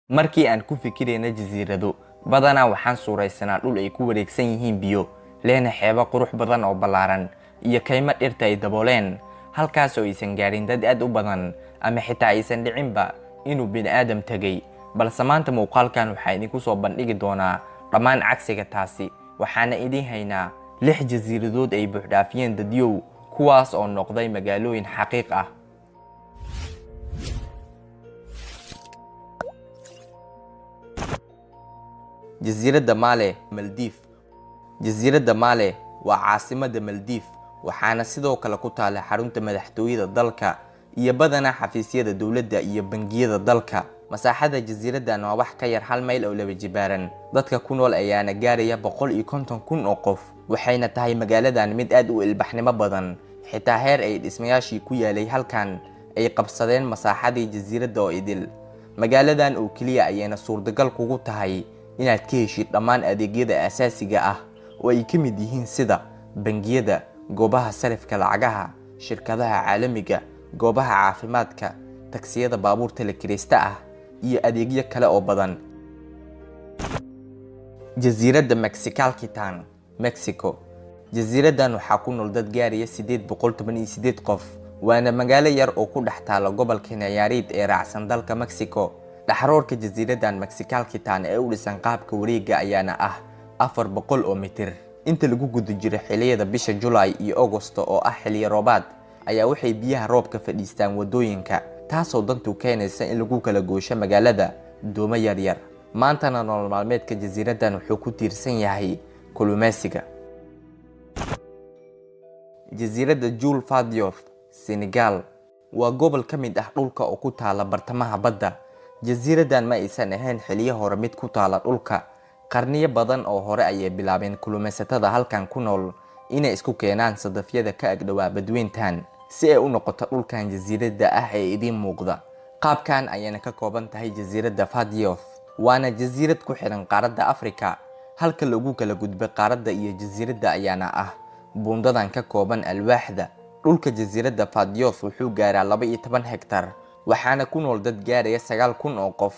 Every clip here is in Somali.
markii aan ku fikirayna jasiirado badanaa waxaan suuraysanaa dhul ay ku wareegsan yihiin biyo leena xeebo qurux badan oo ballaaran iyo kaymo dhirta ay dabooleen halkaas oo aysan gaarin dad aad u badan ama xitaa aysan dhicinba inuu bini'aadam tegay balse maanta muuqaalkan waxaa idinku soo bandhigi doonaa dhammaan cagsiga taasi waxaana idin haynaa 6 jasiiradood ay buuxdhaafiyeen dadyow kuwaas oo noqday magaalooyin xaqiiq ah. jasiiradda Male Maldives. jasiiradda Male waa caasimadda Maldives waxaana sidoo kale ku taala xarunta madaxtooyada dalka iyo badanaa xafiisyada dawladda iyo bangiyada dalka. masaaxada jasiiraddan waa wax ka yar 1 mayl oo laba jibaaran dadka ku nool ayaana gaaraya 150,000 oo qof waxayna tahay magaaladan mid aad u ilbaxnimo badan xitaa heer ay dhismayaashii ku yaalay halkan ay qabsadeen masaaxadii jasiiradda oo idil. magaaladan oo kaliya ayayna suurtagal kugu tahay inaad ka heshid dhammaan adeegyada aasaasiga ah oo ay ka mid yihiin sida bangiyada, goobaha sarifka lacagaha, shirkadaha caalamiga, goobaha caafimaadka, taksiyada baabuurta la kireysta ah iyo adeegyo kale oo badan. jasiiradda Mexicalquitan, Mexico. jasiiraddan waxaa ku nool dad gaaraya 818 qof waana magaalo yar oo ku dhex taala gobolka Nayarit ee raacsan dalka Mexico. dhaxroorka jasiiraddan Mexicalquitan ee u dhisan qaabka wareegga ayaana ah 400 oo mitir. inta lagu guda jiro xilliyada bisha July iyo August oo ah xilli roobaad ayaa waxay biyaha roobka fadhiistaan wadooyinka taasoo dantu keenaysa in lagu kala goosho magaalada doomo yar yar. maantana nolol maalmeedka jasiiraddan wuxuu ku tiirsan yahay kalluumeysiga. jasiiradda Jules Fadiouth, Senegal waa gobol ka mid ah dhulka oo ku taala bartamaha badda. jasiiraddan ma aysan ahayn xilliyo hore mid ku taala dhulka. qarniyo badan oo hore ayay bilaabeen kalluumeysatada halkan ku nool inay isku keenaan sadafyada ka agdhawaa badweyntan si ay u noqoto dhulkan jasiiradda ah ee idin muuqda. qaabkan ayayna ka kooban tahay jasiiradda Fadiouth waana jasiirad ku xiran qaaradda Afrika halka lagu kala gudbay qaaradda iyo jasiiradda ayaana ah buundadan ka kooban alwaaxda. dhulka jasiiradda Fadiouth wuxuu gaaraa 12 hektar waxaana ku nool dad gaaraya 9,000 oo qof.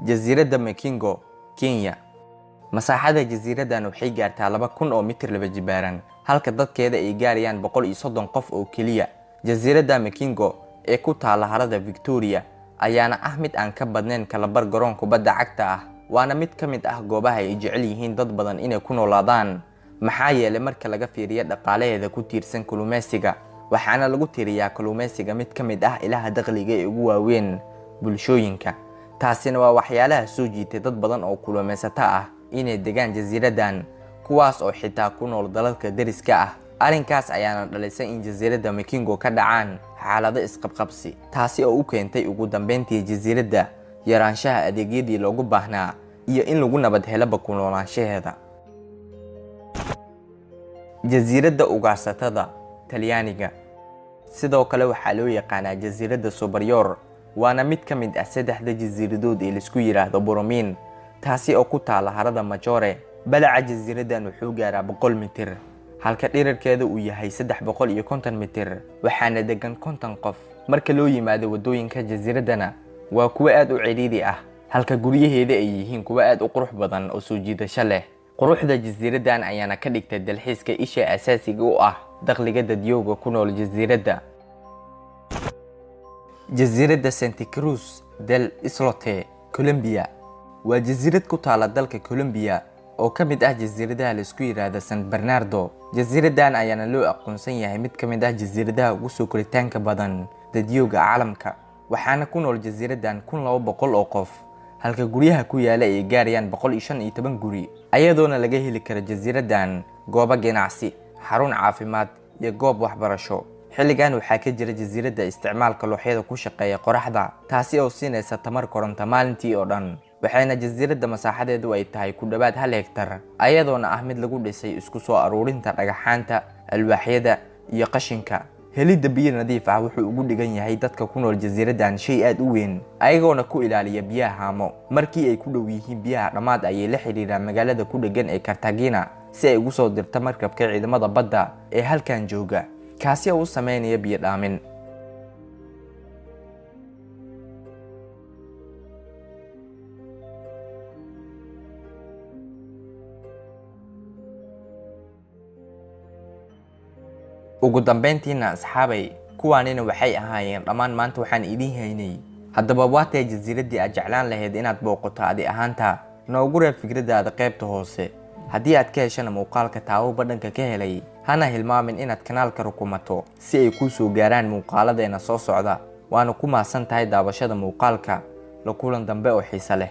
jasiiradda Mekingo, Kenya. masaaxada jasiiraddan waxay gaartaa 2,000 oo mitir laba jibaaran halka dadkeeda ay gaarayaan 130 qof oo kaliya. jasiiradda Mekingo ee ku taala harada Victoria ayaana ah mid aan ka badnayn kala bar garoon kubadda cagta ah waana mid ka mid ah goobaha ay jecel yihiin dad badan inay ku noolaadaan maxaa yeelay marka laga fiiriyo dhaqaalaheeda ku tiirsan kalluumeysiga waxaana lagu tiriyaa kalluumeysiga mid ka mid ah ilaha dakhliga ee ugu waaweyn bulshooyinka. taasina waa waxyaalaha soo jiitay dad badan oo kalluumeysata ah inay degaan jasiiraddan kuwaas oo xitaa ku nool dalalka deriska ah. arrinkaas ayaana dhalisay in jasiiradda Mekingo ka dhacaan xaalado isqabqabsi taasi oo u keentay ugu dambeyntii jasiiradda yaraanshaha adeegyadii loogu baahnaa iyo in lagu nabad helo ku noolaanshaheeda. jasiiradda ugaarsatada Talyaaniga. sidoo kale waxaa loo yaqaanaa jasiiradda Superior waana mid ka mid ah 3 jasiiradood ee la isku yiraahdo Boromin taasi oo ku taala harada Majore. balaca jasiiraddan wuxuu gaaraa 100 mitir halka dhererkeedu uu yahay 350 mitir waxaana degan 50 qof. marka loo yimaado wadooyinka jasiiraddana waa kuwa aad u ciriiri ah halka guryaheeda ay yihiin kuwa aad u qurux badan oo soo jiidasho leh. quruxda jasiiraddan ayaana ka dhigtay dalxiiska isha asaasiga u ah dakhliga dadyowga ku nool jasiiradda. jasiiradda Santa Cruz del Islote, Colombia. waa jasiirad ku taala dalka Colombia oo ka mid ah jasiiradaha la isku yiraahdo San Bernardo. jasiiraddan ayaana loo aqoonsan yahay mid ka mid ah jasiiradaha ugu soo koritaanka badan dadyowga caalamka waxaana ku nool jasiiraddan 1,200 oo qof halka guryaha ku yaala ay gaarayaan 115 guri ayadoona laga heli karo jasiiraddan goobo ganacsi, xarun caafimaad iyo goob waxbarasho. xilligan waxaa ka jira jasiiradda isticmaalka looxyada ku shaqeeya qoraxda taasi oo siinaysa tamar koronto maalintii oo dhan waxayna jasiiradda masaaxadeedu ay tahay ku dhawaad 1 hektar ayadoona ah mid lagu dhisay isku soo aruurinta dhagaxaanta, alwaaxyada iyo qashinka. helidda biyo nadiif ah wuxuu ugu dhigan yahay dadka ku nool jasiiraddan shay aad u weyn ayagoona ku ilaaliya biyaha haamo. markii ay ku dhow yihiin biyaha dhammaad ayay la xiriiraan magaalada ku dhegan ee Cartagena si ay ugu soo dirto markabka ciidamada badda ee halkan jooga kaasi oo u sameynaya biyo dhaamin. ugu dambeyntiina asxaabay kuwaanina waxay ahaayeen dhammaan maanta waxaan idin haynay haddaba waatay jasiiradii aad jeclaan lahayd inaad booqato adi ahaanta noogu reeb fikradaada qaybta hoose haddii aad ka heshana muuqaalka taabo badhanka ka helay hana hilmaamin inaad kanaalka rukumato si ay kuu soo gaaraan muuqaaladeena soo socda waana ku mahadsan tahay daawashada muuqaalka la kulan dambe oo xiiso leh